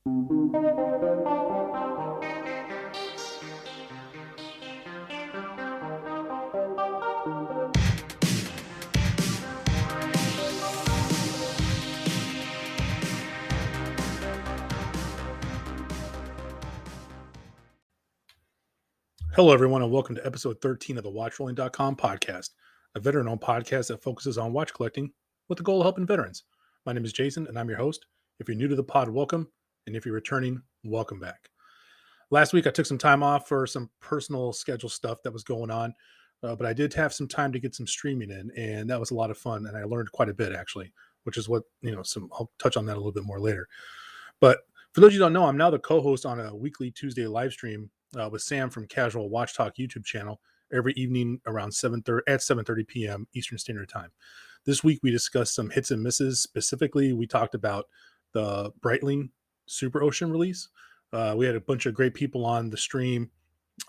Hello, everyone, and welcome to episode 13 of the WatchRolling.com podcast, a veteran-owned podcast that focuses on watch collecting with the goal of helping veterans. My name is Jason, and I'm your host. If you're new to the pod, welcome, and if you're returning, welcome back. Last week, I took some time off for some personal schedule stuff that was going on, but I did have some time to get some streaming in, and that was a lot of fun, and I learned quite a bit, actually, which is what, I'll touch on that a little bit more later. But for those of you who don't know, I'm now the co-host on a weekly Tuesday live stream with Sam from Casual Watch Talk YouTube channel every evening around 7:30 p.m. Eastern Standard Time. This week, we discussed some hits and misses. Specifically, we talked about the Breitling Super Ocean release. We had a bunch of great people on the stream.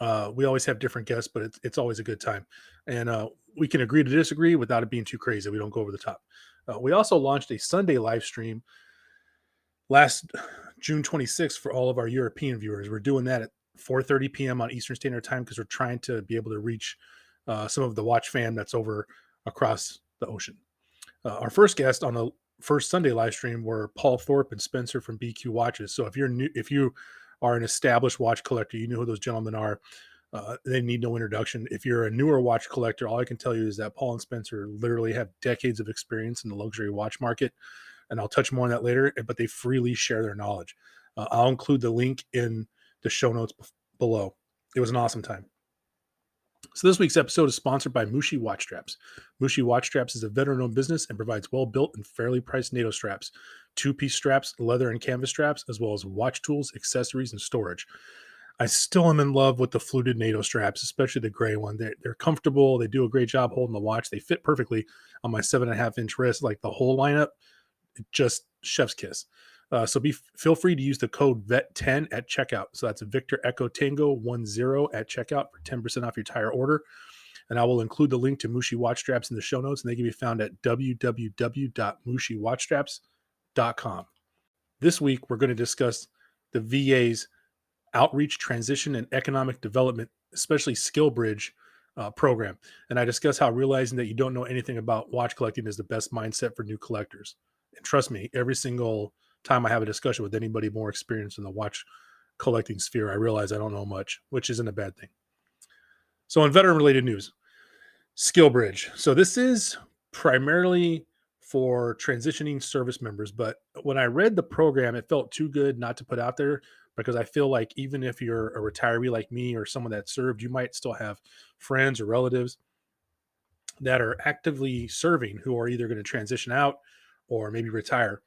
We always have different guests, but it's always a good time. And we can agree to disagree without it being too crazy. We don't go over the top. We also launched a Sunday live stream last June 26th for all of our European viewers. We're doing that at 4:30 p.m. on Eastern Standard Time because we're trying to be able to reach some of the watch fan that's over across the ocean. Our first guest on the first Sunday live stream were Paul Thorpe and Spencer from BQ Watches. So if you are an established watch collector, you know who those gentlemen are. They need no introduction. If you're a newer watch collector, all I can tell you is that Paul and Spencer literally have decades of experience in the luxury watch market. And I'll touch more on that later, but they freely share their knowledge. I'll include the link in the show notes below. It was an awesome time. So this week's episode is sponsored by Mushi Watch Straps. Mushi Watch Straps is a veteran-owned business and provides well-built and fairly priced NATO straps, two-piece straps, leather and canvas straps, as well as watch tools, accessories, and storage. I still am in love with the fluted NATO straps, especially the gray one. They're comfortable. They do a great job holding the watch. They fit perfectly on my 7.5-inch wrist, like the whole lineup. Just chef's kiss. So feel free to use the code VET10 at checkout. So that's Victor Echo Tango 10 at checkout for 10% off your entire order. And I will include the link to Mushi Watch Straps in the show notes, and they can be found at www.mushiwatchstraps.com. This week, we're going to discuss the VA's Outreach, Transition, and Economic Development, especially SkillBridge program. And I discuss how realizing that you don't know anything about watch collecting is the best mindset for new collectors. And trust me, every single time I have a discussion with anybody more experienced in the watch collecting sphere, I realize I don't know much, which isn't a bad thing. So in veteran-related news, SkillBridge. So this is primarily for transitioning service members, but when I read the program, it felt too good not to put out there because I feel like even if you're a retiree like me or someone that served, you might still have friends or relatives that are actively serving who are either going to transition out or maybe retire.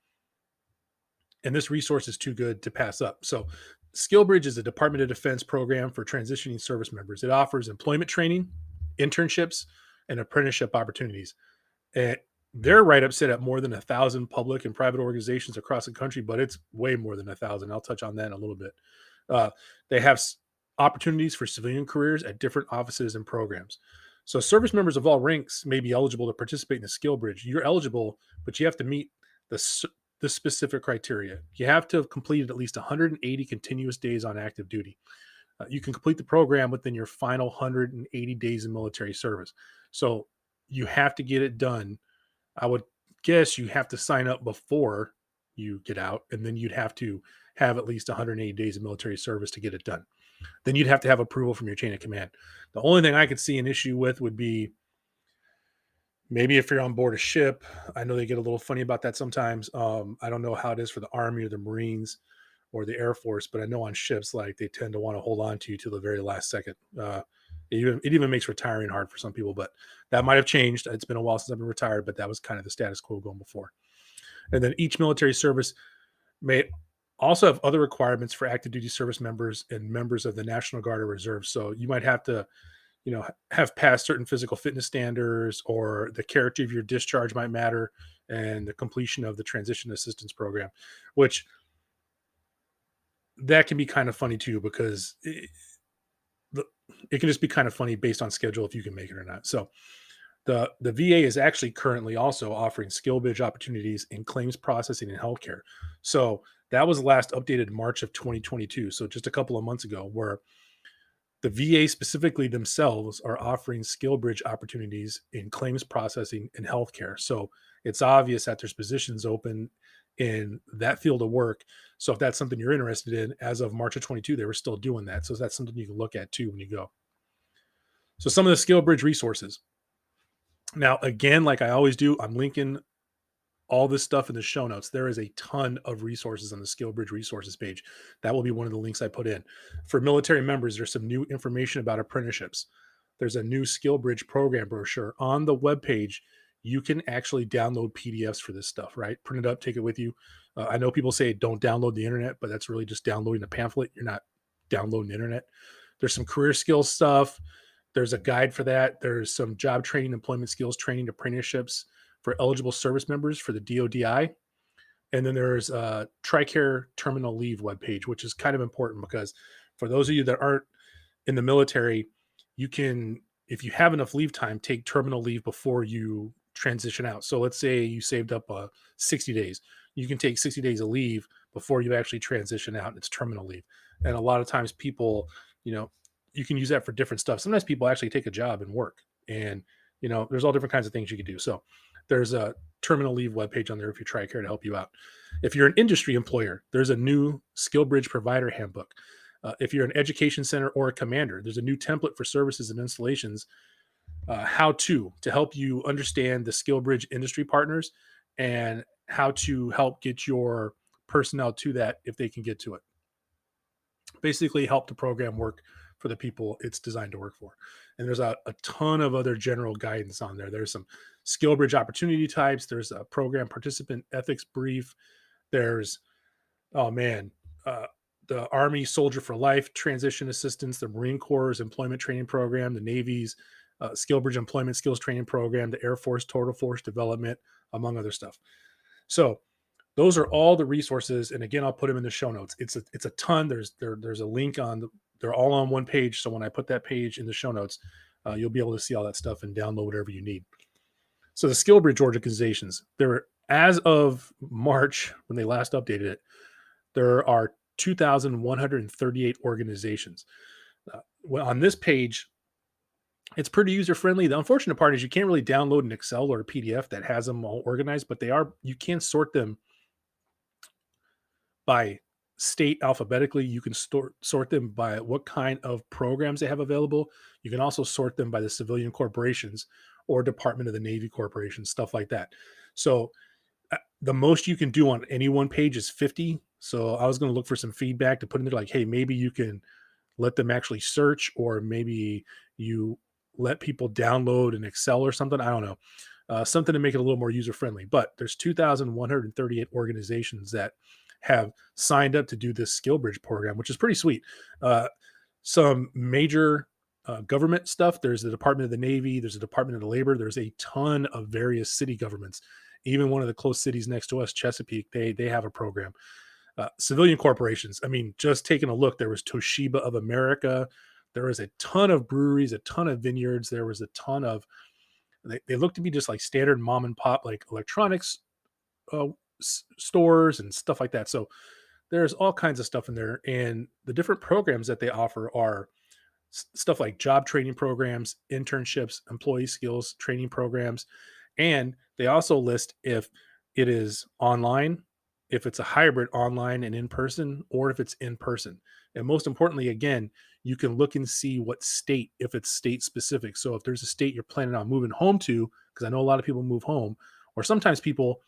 And this resource is too good to pass up. So SkillBridge is a Department of Defense program for transitioning service members. It offers employment training, internships, and apprenticeship opportunities. And their write-up set at more than 1,000 public and private organizations across the country, but it's way more than 1,000. I'll touch on that in a little bit. They have opportunities for civilian careers at different offices and programs. So service members of all ranks may be eligible to participate in the SkillBridge. You're eligible, but you have to meet the specific criteria. You have to have completed at least 180 continuous days on active duty. You can complete the program within your final 180 days of military service. So you have to get it done. I would guess you have to sign up before you get out, and then you'd have to have at least 180 days of military service to get it done. Then you'd have to have approval from your chain of command. The only thing I could see an issue with would be maybe if you're on board a ship. I know they get a little funny about that sometimes. I don't know how it is for the Army or the Marines or the Air Force, but I know on ships, like they tend to want to hold on to you till the very last second. It even makes retiring hard for some people, but that might have changed. It's been a while since I've been retired, but that was kind of the status quo going before. And then each military service may also have other requirements for active duty service members and members of the National Guard or Reserve. So you might have to, have passed certain physical fitness standards, or the character of your discharge might matter, and the completion of the transition assistance program, which that can be kind of funny too, because it can just be kind of funny based on schedule if you can make it or not. So the VA is actually currently also offering SkillBridge opportunities in claims processing and healthcare. So That was last updated March of 2022. So just a couple of months ago, where the VA specifically themselves are offering SkillBridge opportunities in claims processing and healthcare. So it's obvious that there's positions open in that field of work. So if that's something you're interested in, as of March of 22, they were still doing that. So that's something you can look at too when you go. So some of the SkillBridge resources. Now, again, like I always do, I'm linking all this stuff in the show notes. There is a ton of resources on the SkillBridge resources page. That will be one of the links I put in. For military members, there's some new information about apprenticeships. There's a new SkillBridge program brochure on the webpage. You can actually download PDFs for this stuff, right? Print it up, take it with you. I know people say don't download the internet, but that's really just downloading a pamphlet. You're not downloading the internet. There's some career skills stuff. There's a guide for that. There's some job training, employment skills training, apprenticeships for eligible service members for the DODI. And then there's a TRICARE terminal leave webpage, which is kind of important because for those of you that aren't in the military, you can, if you have enough leave time, take terminal leave before you transition out. So let's say you saved up 60 days. You can take 60 days of leave before you actually transition out, and it's terminal leave. And a lot of times people, you can use that for different stuff. Sometimes people actually take a job and work, and there's all different kinds of things you can do. So there's a terminal leave webpage on there if you TRICARE to help you out. If you're an industry employer, there's a new SkillBridge provider handbook. If you're an education center or a commander, there's a new template for services and installations, how to help you understand the SkillBridge industry partners and how to help get your personnel to that if they can get to it. Basically help the program work for the people it's designed to work for. And there's a ton of other general guidance on there. There's some SkillBridge opportunity types. There's a program participant ethics brief. There's, the Army Soldier for Life transition assistance, the Marine Corps' employment training program, the Navy's SkillBridge employment skills training program, the Air Force total force development, among other stuff. So those are all the resources. And again, I'll put them in the show notes. It's a ton. There's a link they're all on one page. So when I put that page in the show notes, you'll be able to see all that stuff and download whatever you need. So the SkillBridge organizations, as of March, when they last updated it, there are 2,138 organizations. On this page, it's pretty user-friendly. The unfortunate part is you can't really download an Excel or a PDF that has them all organized, but you can sort them by state alphabetically. You can sort them by what kind of programs they have available. You can also sort them by the civilian corporations or Department of the Navy corporations, stuff like that. So the most you can do on any one page is 50. So I was going to look for some feedback to put in there, like, hey, maybe you can let them actually search, or maybe you let people download an Excel or something. I don't know. Something to make it a little more user-friendly. But there's 2,138 organizations that have signed up to do this SkillBridge program, which is pretty sweet. Some major government stuff. There's the Department of the Navy. There's the Department of the Labor. There's a ton of various city governments. Even one of the close cities next to us, Chesapeake, they have a program. Civilian corporations. I mean, just taking a look, there was Toshiba of America. There was a ton of breweries, a ton of vineyards. There was a ton of, they look to be just like standard mom and pop, like electronics stores and stuff like that. So there's all kinds of stuff in there. And the different programs that they offer are stuff like job training programs, internships, employee skills training programs. And they also list if it is online, if it's a hybrid online and in person, or if it's in person. And most importantly, again, you can look and see what state, if it's state specific. So if there's a state you're planning on moving home to, because I know a lot of people move home, or sometimes people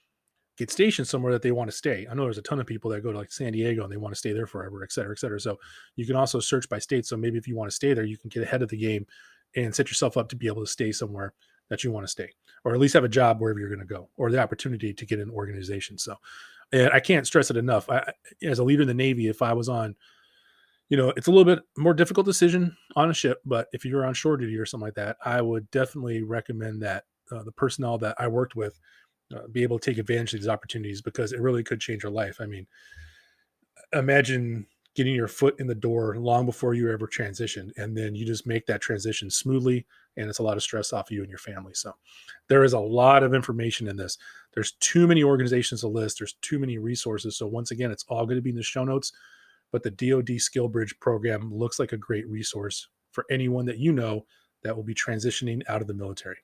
get stationed somewhere that they want to stay. I know there's a ton of people that go to like San Diego and they want to stay there forever, et cetera, et cetera. So you can also search by state. So maybe if you want to stay there, you can get ahead of the game and set yourself up to be able to stay somewhere that you want to stay, or at least have a job wherever you're going to go, or the opportunity to get an organization. So, and I can't stress it enough. As a leader in the Navy, if I was on, it's a little bit more difficult decision on a ship, but if you're on shore duty or something like that, I would definitely recommend that the personnel that I worked with be able to take advantage of these opportunities, because it really could change your life. I mean, imagine getting your foot in the door long before you ever transition. And then you just make that transition smoothly, and it's a lot of stress off of you and your family. So there is a lot of information in this. There's too many organizations to list. There's too many resources. So once again, it's all going to be in the show notes, but the DOD SkillBridge program looks like a great resource for anyone that you know that will be transitioning out of the military.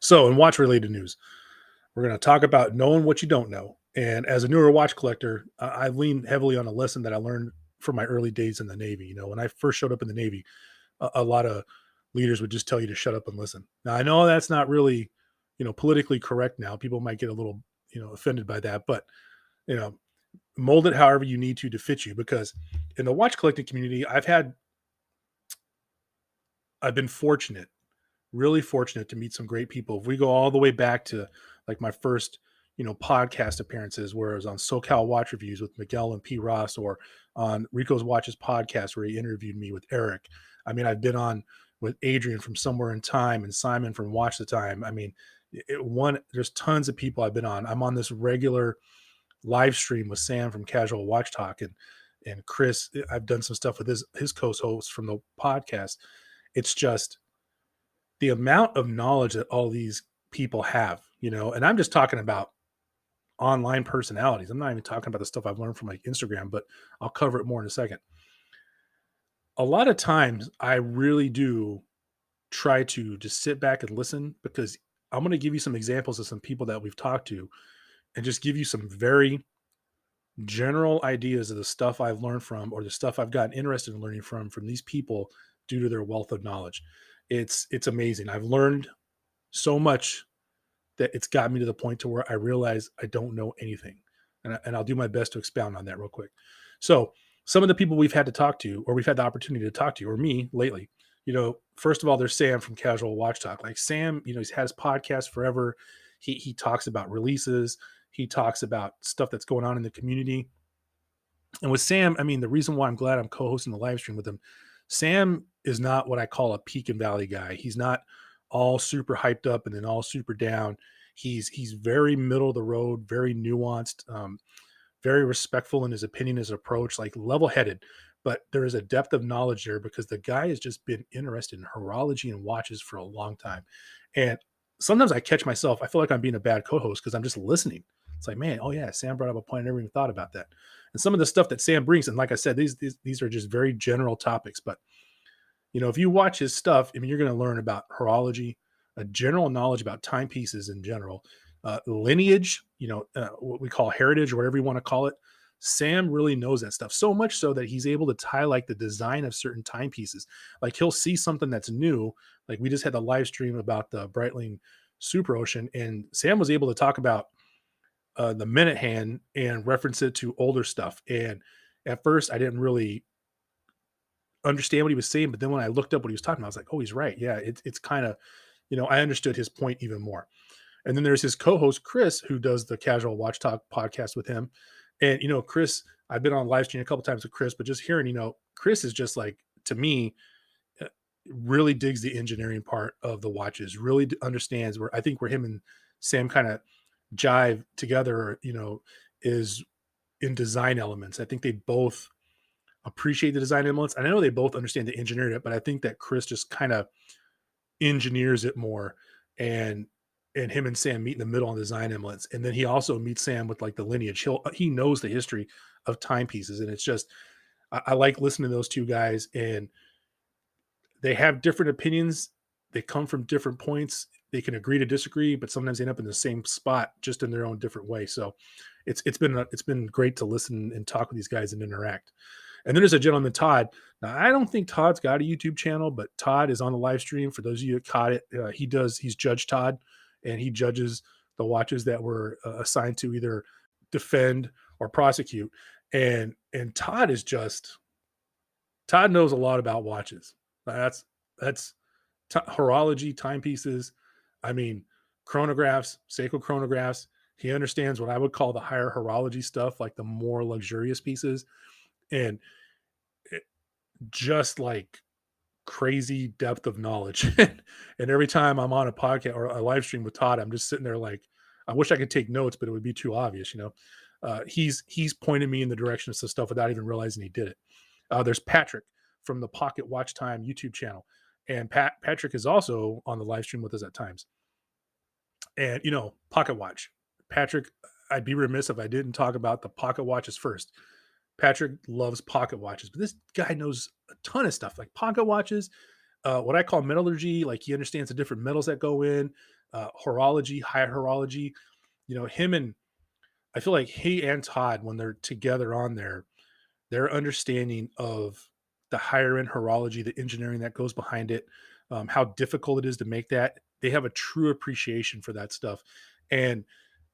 So in watch related news, we're going to talk about knowing what you don't know. And as a newer watch collector, I lean heavily on a lesson that I learned from my early days in the Navy. You know, when I first showed up in the Navy, a lot of leaders would just tell you to shut up and listen. Now, I know that's not really, politically correct now. People might get a little, offended by that, but, you know, mold it however you need to fit you. Because in the watch collecting community, I've been fortunate, really fortunate to meet some great people. If we go all the way back to like my first, podcast appearances, where I was on SoCal Watch Reviews with Miguel and P. Ross, or on Rico's Watches podcast, where he interviewed me with Eric. I mean, I've been on with Adrian from Somewhere in Time and Simon from Watch the Time. I mean, there's tons of people I've been on. I'm on this regular live stream with Sam from Casual Watch Talk, and Chris. I've done some stuff with his co-host from the podcast. It's just the amount of knowledge that all these people have, and I'm just talking about online personalities. I'm not even talking about the stuff I've learned from like Instagram, but I'll cover it more in a second. A lot of times I really do try to just sit back and listen, because I'm going to give you some examples of some people that we've talked to and just give you some very general ideas of the stuff I've learned from, or the stuff I've gotten interested in learning from these people due to their wealth of knowledge. It's amazing. I've learned so much that it's got me to the point to where I realize I don't know anything. And I'll do my best to expound on that real quick. So some of the people we've had to talk to, or we've had the opportunity to talk to, or me lately, first of all, there's Sam from Casual Watch Talk. Like Sam, he's had his podcast forever. He talks about releases. He talks about stuff that's going on in the community. And with Sam, I mean, the reason why I'm glad I'm co-hosting the live stream with him, Sam is not what I call a peak and valley guy. He's not all super hyped up and then all super down. He's very middle of the road, very nuanced, very respectful in his opinion, his approach, like level-headed. But there is a depth of knowledge there, because the guy has just been interested in horology and watches for a long time. And sometimes I catch myself, I feel like I'm being a bad co-host because I'm just listening. It's like, man, oh yeah, Sam brought up a point. I never even thought about that. And some of the stuff that Sam brings, and like I said, these are just very general topics. But if you watch his stuff, I mean, you're going to learn about horology, a general knowledge about timepieces in general, lineage, what we call heritage, or whatever you want to call it. Sam really knows that stuff, so much so that he's able to tie like the design of certain timepieces. Like he'll see something that's new. Like we just had the live stream about the Breitling Super Ocean, and Sam was able to talk about the minute hand and reference it to older stuff. And at first I didn't really understand what he was saying, but then when I looked up what he was talking about, I was like, oh, he's right. Yeah, it's kind of, I understood his point even more. And then there's his co-host Chris, who does the Casual Watch Talk podcast with him. And Chris, I've been on live stream a couple times with Chris, but just hearing, Chris is just like, to me, really digs the engineering part of the watches, really understands where him and Sam kind of jive together, is in design elements. I think they both appreciate the design elements. I know they both understand the engineering, but I think that Chris just kind of engineers it more, and him and Sam meet in the middle on design elements. And then he also meets Sam with like the lineage. He knows the history of timepieces. And it's just, I like listening to those two guys, and they have different opinions. They come from different points. They can agree to disagree, but sometimes they end up in the same spot, just in their own different way. So it's been great to listen and talk with these guys and interact. And then there's a gentleman, Todd. Now, I don't think Todd's got a YouTube channel, but Todd is on the live stream. For those of you that caught it, he's Judge Todd, and he judges the watches that were assigned to either defend or prosecute. And Todd knows a lot about watches. That's horology, timepieces. I mean, chronographs, Seiko chronographs. He understands what I would call the higher horology stuff, like the more luxurious pieces. And just like crazy depth of knowledge. And every time I'm on a podcast or a live stream with Todd, I'm just sitting there like, I wish I could take notes, but it would be too obvious, He's pointed me in the direction of some stuff without even realizing he did it. There's Patrick from the Pocket Watch Time YouTube channel, and Patrick is also on the live stream with us at times. And Pocket Watch, Patrick. I'd be remiss if I didn't talk about the pocket watches first. Patrick loves pocket watches, but this guy knows a ton of stuff like pocket watches, what I call metallurgy. Like he understands the different metals that go in, horology, high horology. Him and I feel like he and Todd, when they're together on there, their understanding of the higher end horology, the engineering that goes behind it, how difficult it is to make that. They have a true appreciation for that stuff. And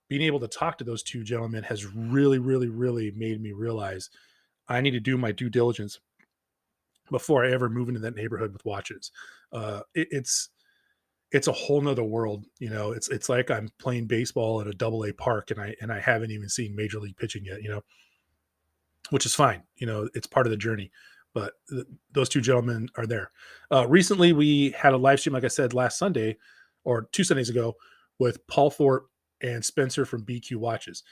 being able to talk to those two gentlemen has really, really, really made me realize I need to do my due diligence before I ever move into that neighborhood with watches. It's a whole nother world. It's like I'm playing baseball at a AA park and I haven't even seen major league pitching yet, which is fine. It's part of the journey, but those two gentlemen are there. Recently we had a live stream, like I said, last Sunday or 2 Sundays ago with Paul Thorpe and Spencer from BQ Watches.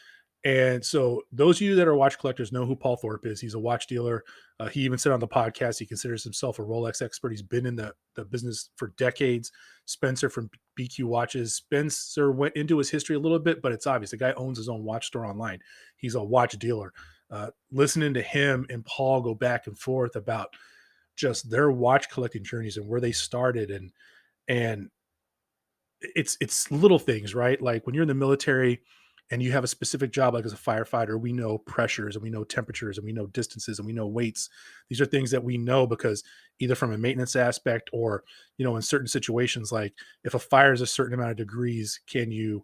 And so those of you that are watch collectors know who Paul Thorpe is. He's a watch dealer. He even said on the podcast, he considers himself a Rolex expert. He's been in the business for decades. Spencer from BQ Watches. Spencer went into his history a little bit, but it's obvious. The guy owns his own watch store online. He's a watch dealer. Listening to him and Paul go back and forth about just their watch collecting journeys and where they started and it's little things, right? Like when you're in the military and you have a specific job, like as a firefighter, we know pressures and we know temperatures and we know distances and we know weights. These are things that we know because either from a maintenance aspect or, in certain situations, like if a fire is a certain amount of degrees, can you,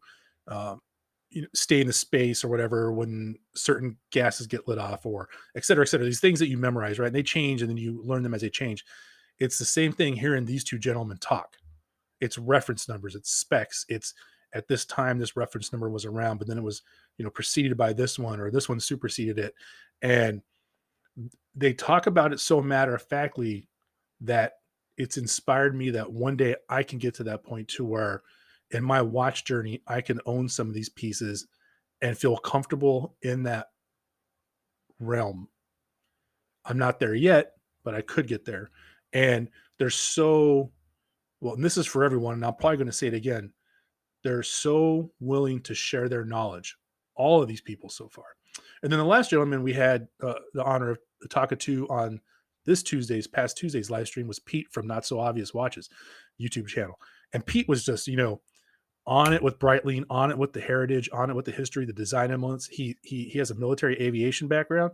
stay in the space or whatever when certain gases get lit off or et cetera, et cetera. These things that you memorize, right? And they change and then you learn them as they change. It's the same thing hearing these two gentlemen talk. It's reference numbers, it's specs, it's at this time this reference number was around, but then it was preceded by this one or this one superseded it. And they talk about it so matter-of-factly that it's inspired me that one day I can get to that point to where in my watch journey I can own some of these pieces and feel comfortable in that realm. I'm not there yet, but I could get there. And they're so well, and this is for everyone, and I'm probably going to say it again. They're so willing to share their knowledge, all of these people so far. And then the last gentleman we had the honor of talking to on past Tuesday's live stream was Pete from Not So Obvious Watches YouTube channel. And Pete was just, on it with Breitling, on it with the heritage, on it with the history, the design elements. He has a military aviation background,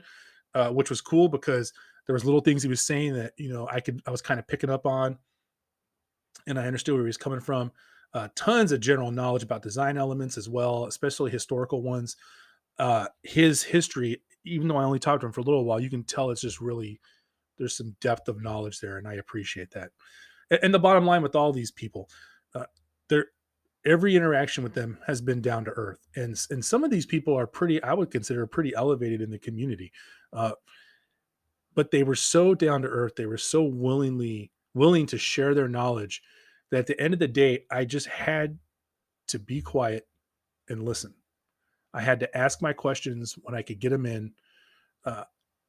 which was cool because there was little things he was saying that, I was kind of picking up on. And I understood where he was coming from. Tons of general knowledge about design elements as well, especially historical ones. His history, even though I only talked to him for a little while, you can tell it's just really, there's some depth of knowledge there, and I appreciate that. And the bottom line with all these people, every interaction with them has been down to earth. And some of these people are I would consider pretty elevated in the community. But they were so down to earth. They were so willing to share their knowledge that at the end of the day, I just had to be quiet and listen. I had to ask my questions when I could get them in.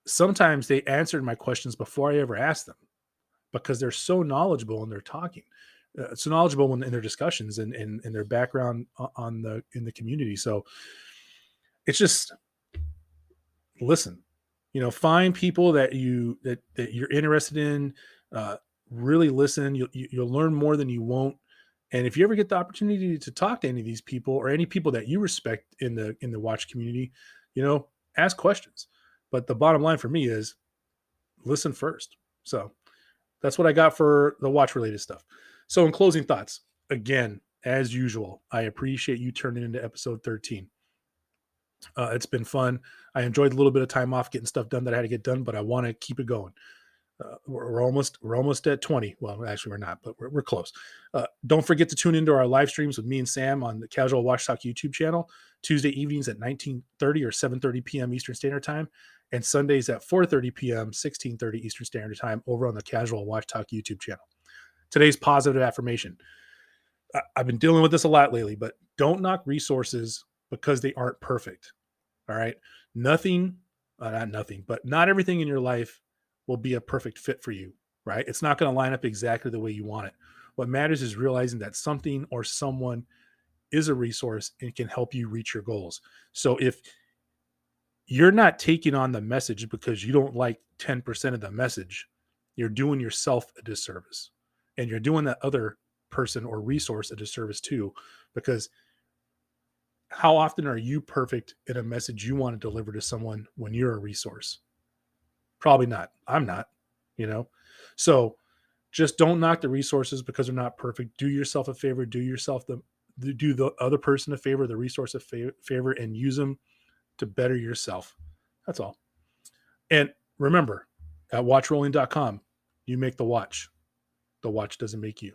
Sometimes they answered my questions before I ever asked them because they're so knowledgeable and they're talking. So knowledgeable in their discussions and in their background in the community. So it's just listen. Find people that you're interested in. Really listen. You'll learn more than you won't. And if you ever get the opportunity to talk to any of these people or any people that you respect in the watch community, ask questions. But the bottom line for me is listen first. So that's what I got for the watch related stuff. So in closing thoughts, again, as usual, I appreciate you turning into episode 13. It's been fun. I enjoyed a little bit of time off getting stuff done that I had to get done, but I want to keep it going. We're almost at 20. Well, actually we're not, but we're close. Don't forget to tune into our live streams with me and Sam on the Casual Watch Talk YouTube channel, Tuesday evenings at 19:30 or 7:30 p.m. Eastern Standard Time, and Sundays at 4:30 p.m., 16:30 Eastern Standard Time over on the Casual Watch Talk YouTube channel. Today's positive affirmation. I've been dealing with this a lot lately, but don't knock resources because they aren't perfect. All right. Nothing, not nothing, but not everything in your life will be a perfect fit for you, right? It's not going to line up exactly the way you want it. What matters is realizing that something or someone is a resource and can help you reach your goals. So if you're not taking on the message because you don't like 10% of the message, you're doing yourself a disservice. And you're doing that other person or resource a disservice too, because how often are you perfect in a message you want to deliver to someone when you're a resource? Probably not. I'm not, you know? So just don't knock the resources because they're not perfect. Do yourself a favor, do the other person a favor, the resource a favor, and use them to better yourself. That's all. And remember, at watchrolling.com, you make the watch. The watch doesn't make you.